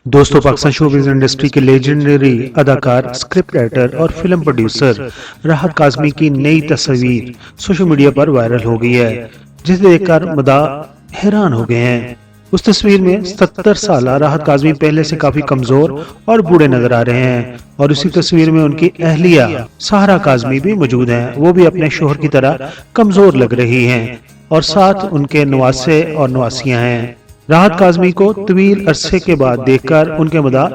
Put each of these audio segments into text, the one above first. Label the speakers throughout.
Speaker 1: दोस्तों, Pakistan showbiz industry के legendary अदाकार, स्क्रिप्ट राइटर और फिल्म प्रोड्यूसर राहत काज़मी की नई तस्वीर सोशल मीडिया पर वायरल हो गई है, जिसे देखकर मदाह हैरान हो गए हैं। उस तस्वीर में 70 साल राहत काज़मी पहले से काफी कमजोर और बूढ़े नजर आ रहे हैं और उसी तस्वीर में उनकी अहलिया सहारा काज़मी भी मौजूद हैं। वो भी अपने शोहर की तरह कमजोर लग रही हैं और साथ उनके नवासे और नवासियां हैं। राहत काज़मी को तवील अरसे के बाद देखकर उनके मदाह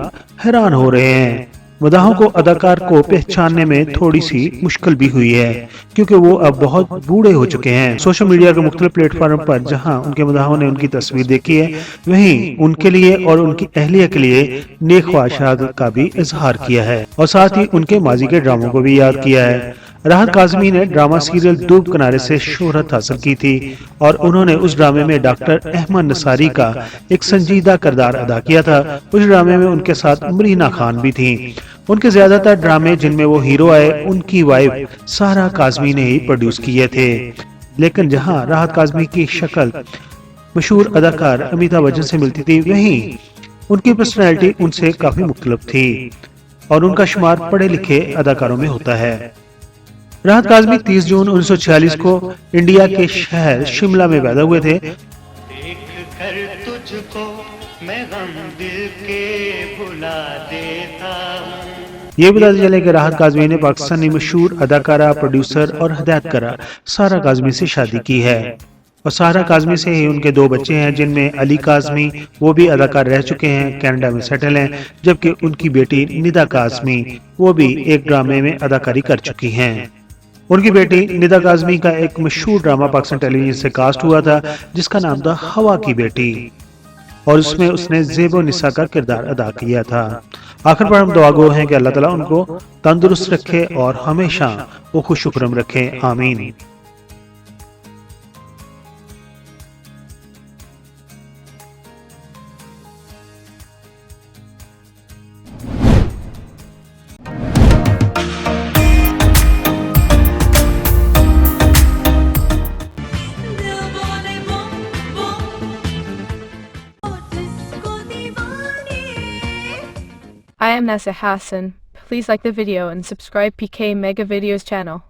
Speaker 1: हैरान हो रहे हैं। मदाहों को अदाकार को पहचानने में थोड़ी सी मुश्किल भी हुई है, क्योंकि वो अब बहुत बूढ़े हो चुके हैं। सोशल मीडिया के मुख्तलिफ प्लेटफॉर्म पर जहां उनके मदाहों ने उनकी तस्वीर देखी है, वहीं उनके लिए और उनकी अहलिया के लिए नेक ख्वाहिशात का भी इजहार किया है और साथ ही उनके माजी के ड्रामों को भी याद किया है। राहत काज़मी ने ड्रामा सीरियल दूब किनारे से शोहरत हासिल की थी और उन्होंने उस ड्रामे में डॉक्टर अहमद नसारी का एक संजीदा किरदार अदा किया था। उस ड्रामे में उनके साथ मरीना खान भी थी। उनके ज्यादातर ड्रामे जिनमें वो हीरो आए, उनकी वाइफ सहारा काज़मी ने ही प्रोड्यूस किए थे। लेकिन जहां राहत काज़मी की शक्ल मशहूर अदाकार अमिताभ बच्चन से मिलती थी, वहीं उनकी पर्सनैलिटी उनसे काफी मुख्तलिफ थी और उनका शुमार पढ़े लिखे अदाकारों में होता है। राहत काज़मी 30 जून 1946 को इंडिया के शहर शिमला में पैदा हुए थे।
Speaker 2: देख कर तुझको मैं गम दिल के भुला देता हूं।
Speaker 1: ये बताते चले कि राहत काज़मी ने पाकिस्तानी मशहूर अदाकारा, प्रोड्यूसर और हिदायतकारा सहारा काज़मी से शादी की है और सहारा काज़मी से ही उनके 2 बच्चे हैं, जिनमें अली काज़मी, वो भी अदाकार रह चुके हैं, कनाडा में सेटल हैं, जबकि उनकी बेटी निदा काज़मी, वो भी एक ड्रामे में अदाकारी कर चुकी हैं। उनकी बेटी निदा काज़मी का एक मशहूर ड्रामा पाकिस्तान टेलीविजन से कास्ट हुआ था, जिसका नाम था हवा की बेटी, और उसमें उसने ज़ेबो निसा का किरदार अदा किया था। आखिर पर हम दुआ गो हैं कि अल्लाह ताला उनको तंदुरुस्त रखे और हमेशा वो खुश शुक्रम रखे। आमीन।
Speaker 3: I am Nessa Hassan. Please like the video and subscribe PK Mega Videos channel.